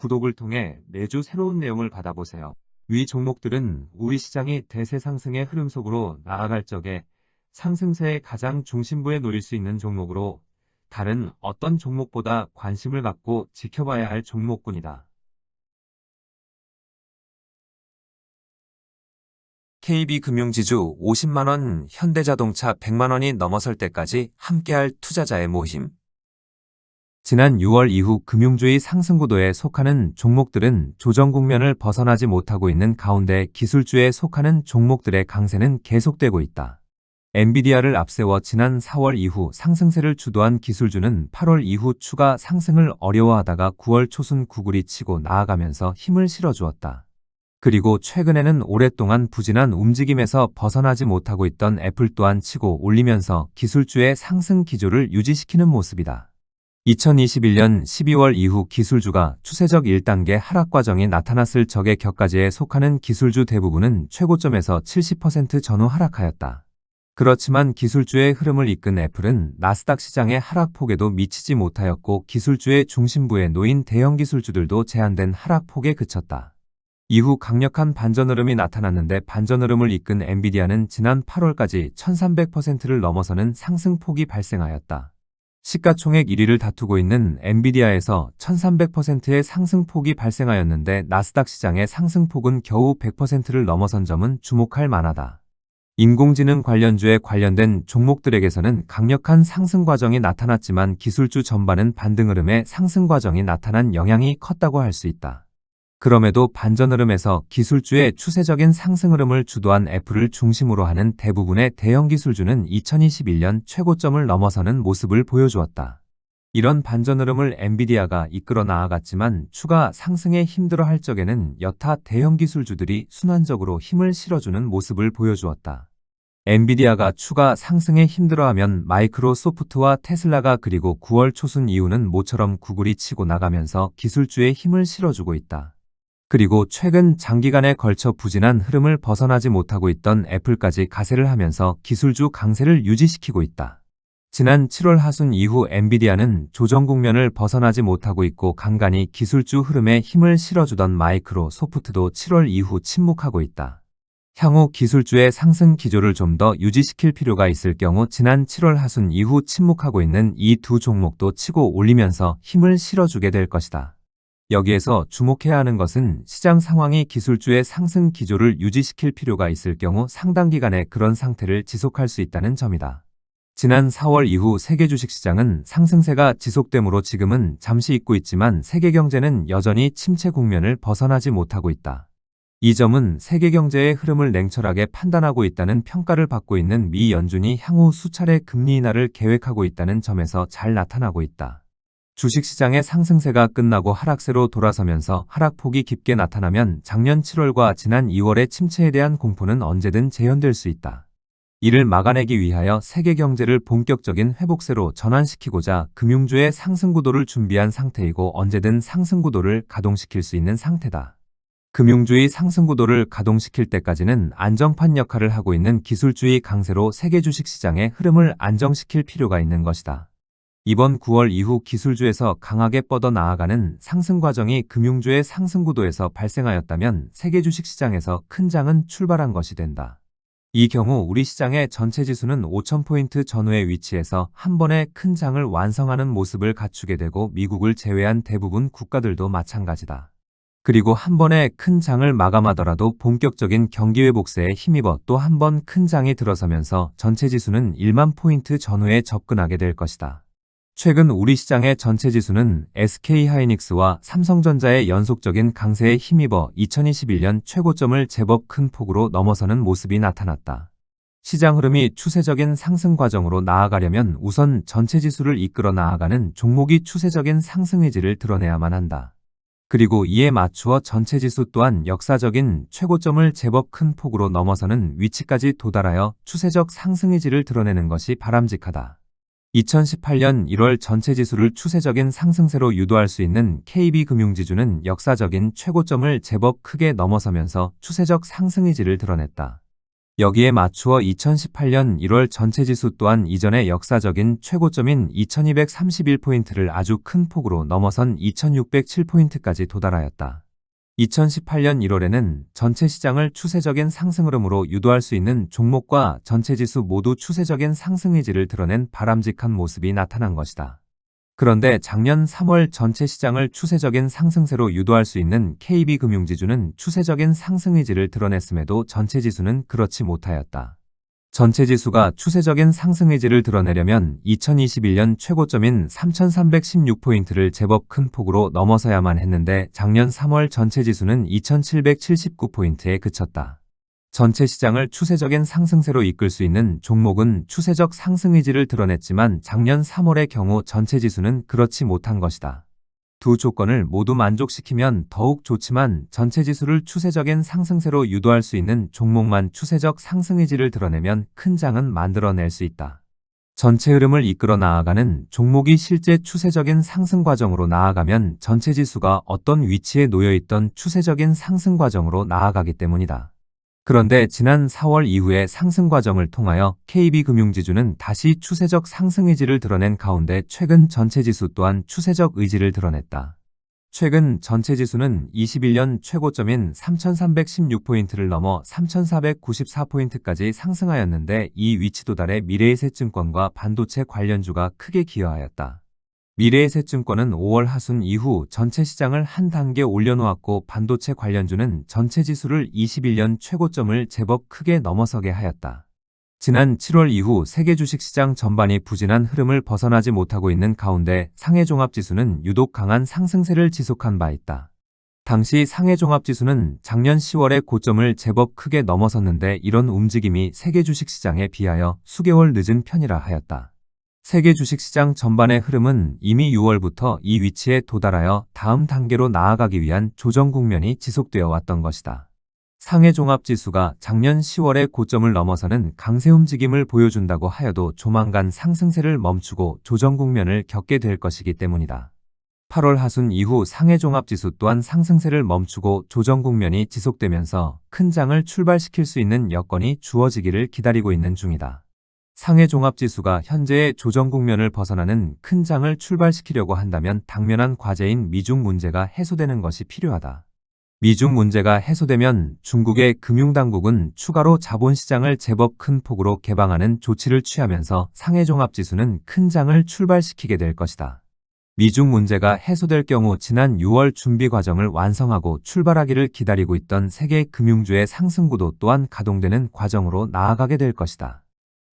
구독을 통해 매주 새로운 내용을 받아보세요. 위 종목들은 우리 시장이 대세 상승의 흐름 속으로 나아갈 적에 상승세의 가장 중심부에 놓일 수 있는 종목으로 다른 어떤 종목보다 관심을 갖고 지켜봐야 할 종목군이다. KB금융지주 50만원, 현대자동차 100만원이 넘어설 때까지 함께할 투자자의 모임. 지난 6월 이후 금융주의 상승구도에 속하는 종목들은 조정 국면을 벗어나지 못하고 있는 가운데 기술주에 속하는 종목들의 강세는 계속되고 있다. 엔비디아를 앞세워 지난 4월 이후 상승세를 주도한 기술주는 8월 이후 추가 상승을 어려워하다가 9월 초순 구글이 치고 나아가면서 힘을 실어주었다. 그리고 최근에는 오랫동안 부진한 움직임에서 벗어나지 못하고 있던 애플 또한 치고 올리면서 기술주의 상승 기조를 유지시키는 모습이다. 2021년 12월 이후 기술주가 추세적 1단계 하락 과정이 나타났을 적의 격가지에 속하는 기술주 대부분은 최고점에서 70% 전후 하락하였다. 그렇지만 기술주의 흐름을 이끈 애플은 나스닥 시장의 하락폭에도 미치지 못하였고 기술주의 중심부에 놓인 대형 기술주들도 제한된 하락폭에 그쳤다. 이후 강력한 반전 흐름이 나타났는데 반전 흐름을 이끈 엔비디아는 지난 8월까지 1300%를 넘어서는 상승폭이 발생하였다. 시가총액 1위를 다투고 있는 엔비디아에서 1300%의 상승폭이 발생하였는데 나스닥 시장의 상승폭은 겨우 100%를 넘어선 점은 주목할 만하다. 인공지능 관련주에 관련된 종목들에게서는 강력한 상승 과정이 나타났지만 기술주 전반은 반등 흐름의 상승 과정이 나타난 영향이 컸다고 할 수 있다. 그럼에도 반전 흐름에서 기술주의 추세적인 상승 흐름을 주도한 애플을 중심으로 하는 대부분의 대형 기술주는 2021년 최고점을 넘어서는 모습을 보여주었다. 이런 반전 흐름을 엔비디아가 이끌어 나아갔지만 추가 상승에 힘들어할 적에는 여타 대형 기술주들이 순환적으로 힘을 실어주는 모습을 보여주었다. 엔비디아가 추가 상승에 힘들어하면 마이크로소프트와 테슬라가 그리고 9월 초순 이후는 모처럼 구글이 치고 나가면서 기술주의 힘을 실어주고 있다. 그리고 최근 장기간에 걸쳐 부진한 흐름을 벗어나지 못하고 있던 애플까지 가세를 하면서 기술주 강세를 유지시키고 있다. 지난 7월 하순 이후 엔비디아는 조정 국면을 벗어나지 못하고 있고 간간히 기술주 흐름에 힘을 실어주던 마이크로소프트도 7월 이후 침묵하고 있다. 향후 기술주의 상승 기조를 좀 더 유지시킬 필요가 있을 경우 지난 7월 하순 이후 침묵하고 있는 이 두 종목도 치고 올리면서 힘을 실어주게 될 것이다. 여기에서 주목해야 하는 것은 시장 상황이 기술주의 상승 기조를 유지시킬 필요가 있을 경우 상당 기간에 그런 상태를 지속할 수 있다는 점이다. 지난 4월 이후 세계 주식시장은 상승세가 지속되므로 지금은 잠시 잊고 있지만 세계 경제는 여전히 침체 국면을 벗어나지 못하고 있다. 이 점은 세계 경제의 흐름을 냉철하게 판단하고 있다는 평가를 받고 있는 미 연준이 향후 수차례 금리 인하를 계획하고 있다는 점에서 잘 나타나고 있다. 주식시장의 상승세가 끝나고 하락세로 돌아서면서 하락폭이 깊게 나타나면 작년 7월과 지난 2월의 침체에 대한 공포는 언제든 재현될 수 있다. 이를 막아내기 위하여 세계 경제를 본격적인 회복세로 전환시키고자 금융주의 상승구도를 준비한 상태이고 언제든 상승구도를 가동시킬 수 있는 상태다. 금융주의 상승구도를 가동시킬 때까지는 안정판 역할을 하고 있는 기술주의 강세로 세계 주식시장의 흐름을 안정시킬 필요가 있는 것이다. 이번 9월 이후 기술주에서 강하게 뻗어 나아가는 상승 과정이 금융주의 상승구도에서 발생하였다면 세계 주식시장에서 큰 장은 출발한 것이 된다. 이 경우 우리 시장의 전체 지수는 5000포인트 전후의 위치에서 한 번에 큰 장을 완성하는 모습을 갖추게 되고 미국을 제외한 대부분 국가들도 마찬가지다. 그리고 한 번에 큰 장을 마감하더라도 본격적인 경기회복세에 힘입어 또 한 번 큰 장이 들어서면서 전체 지수는 1만 포인트 전후에 접근하게 될 것이다. 최근 우리 시장의 전체 지수는 SK하이닉스와 삼성전자의 연속적인 강세에 힘입어 2021년 최고점을 제법 큰 폭으로 넘어서는 모습이 나타났다. 시장 흐름이 추세적인 상승 과정으로 나아가려면 우선 전체 지수를 이끌어 나아가는 종목이 추세적인 상승 의지를 드러내야만 한다. 그리고 이에 맞추어 전체 지수 또한 역사적인 최고점을 제법 큰 폭으로 넘어서는 위치까지 도달하여 추세적 상승 의지를 드러내는 것이 바람직하다. 2018년 1월 전체 지수를 추세적인 상승세로 유도할 수 있는 KB금융지주는 역사적인 최고점을 제법 크게 넘어서면서 추세적 상승 의지를 드러냈다. 여기에 맞추어 2018년 1월 전체지수 또한 이전의 역사적인 최고점인 2231포인트를 아주 큰 폭으로 넘어선 2607포인트까지 도달하였다. 2018년 1월에는 전체 시장을 추세적인 상승 흐름으로 유도할 수 있는 종목과 전체지수 모두 추세적인 상승 의지를 드러낸 바람직한 모습이 나타난 것이다. 그런데 작년 3월 전체 시장을 추세적인 상승세로 유도할 수 있는 KB금융지주는 추세적인 상승 의지를 드러냈음에도 전체지수는 그렇지 못하였다. 전체지수가 추세적인 상승 의지를 드러내려면 2021년 최고점인 3,316포인트를 제법 큰 폭으로 넘어서야만 했는데 작년 3월 전체지수는 2,779포인트에 그쳤다. 전체 시장을 추세적인 상승세로 이끌 수 있는 종목은 추세적 상승 의지를 드러냈지만 작년 3월의 경우 전체 지수는 그렇지 못한 것이다. 두 조건을 모두 만족시키면 더욱 좋지만 전체 지수를 추세적인 상승세로 유도할 수 있는 종목만 추세적 상승 의지를 드러내면 큰 장은 만들어낼 수 있다. 전체 흐름을 이끌어 나아가는 종목이 실제 추세적인 상승 과정으로 나아가면 전체 지수가 어떤 위치에 놓여 있던 추세적인 상승 과정으로 나아가기 때문이다. 그런데 지난 4월 이후의 상승 과정을 통하여 KB금융지주는 다시 추세적 상승 의지를 드러낸 가운데 최근 전체지수 또한 추세적 의지를 드러냈다. 최근 전체지수는 21년 최고점인 3,316포인트를 넘어 3,494포인트까지 상승하였는데 이 위치 도달에 미래에셋증권과 반도체 관련주가 크게 기여하였다. 미래에셋증권은 5월 하순 이후 전체 시장을 한 단계 올려놓았고 반도체 관련주는 전체 지수를 21년 최고점을 제법 크게 넘어서게 하였다. 지난 7월 이후 세계 주식시장 전반이 부진한 흐름을 벗어나지 못하고 있는 가운데 상해종합지수는 유독 강한 상승세를 지속한 바 있다. 당시 상해종합지수는 작년 10월의 고점을 제법 크게 넘어섰는데 이런 움직임이 세계 주식시장에 비하여 수개월 늦은 편이라 하였다. 세계 주식시장 전반의 흐름은 이미 6월부터 이 위치에 도달하여 다음 단계로 나아가기 위한 조정 국면이 지속되어 왔던 것이다. 상해종합지수가 작년 10월의 고점을 넘어서는 강세 움직임을 보여준다고 하여도 조만간 상승세를 멈추고 조정 국면을 겪게 될 것이기 때문이다. 8월 하순 이후 상해종합지수 또한 상승세를 멈추고 조정 국면이 지속되면서 큰 장을 출발시킬 수 있는 여건이 주어지기를 기다리고 있는 중이다. 상해종합지수가 현재의 조정 국면을 벗어나는 큰 장을 출발시키려고 한다면 당면한 과제인 미중 문제가 해소되는 것이 필요하다. 미중 문제가 해소되면 중국의 금융당국은 추가로 자본시장을 제법 큰 폭으로 개방하는 조치를 취하면서 상해종합지수는 큰 장을 출발시키게 될 것이다. 미중 문제가 해소될 경우 지난 6월 준비 과정을 완성하고 출발하기를 기다리고 있던 세계 금융주의 상승구도 또한 가동되는 과정으로 나아가게 될 것이다.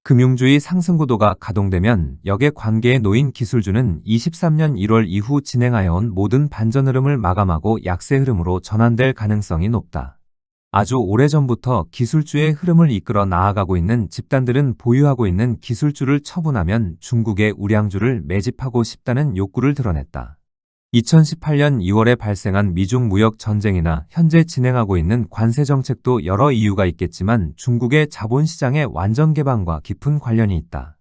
금융주의 상승구도가 가동되면 역의 관계에 놓인 기술주는 23년 1월 이후 진행하여온 모든 반전 흐름을 마감하고 약세 흐름으로 전환될 가능성이 높다. 아주 오래전부터 기술주의 흐름을 이끌어 나아가고 있는 집단들은 보유하고 있는 기술주를 처분하면 중국의 우량주를 매집하고 싶다는 욕구를 드러냈다. 2018년 2월에 발생한 미중 무역 전쟁이나 현재 진행하고 있는 관세 정책도 여러 이유가 있겠지만 중국의 자본시장의 완전 개방과 깊은 관련이 있다.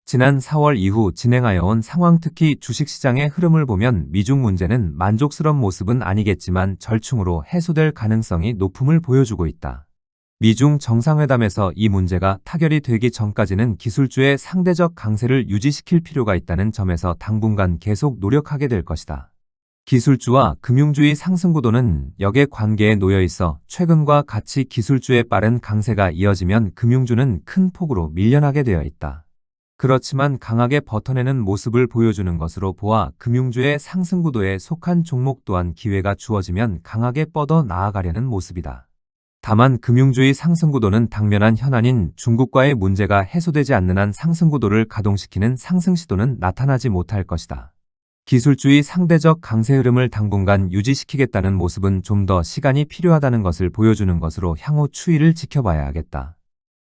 지난 4월 이후 진행하여온 상황 특히 주식시장의 흐름을 보면 미중 문제는 만족스러운 모습은 아니겠지만 절충으로 해소될 가능성이 높음을 보여주고 있다. 미중 정상회담에서 이 문제가 타결이 되기 전까지는 기술주의 상대적 강세를 유지시킬 필요가 있다는 점에서 당분간 계속 노력하게 될 것이다. 기술주와 금융주의 상승구도는 역의 관계에 놓여 있어 최근과 같이 기술주의 빠른 강세가 이어지면 금융주는 큰 폭으로 밀려나게 되어 있다. 그렇지만 강하게 버텨내는 모습을 보여주는 것으로 보아 금융주의 상승구도에 속한 종목 또한 기회가 주어지면 강하게 뻗어 나아가려는 모습이다. 다만 금융주의 상승구도는 당면한 현안인 중국과의 문제가 해소되지 않는 한 상승구도를 가동시키는 상승시도는 나타나지 못할 것이다. 기술주의 상대적 강세 흐름을 당분간 유지시키겠다는 모습은 좀 더 시간이 필요하다는 것을 보여주는 것으로 향후 추이를 지켜봐야 하겠다.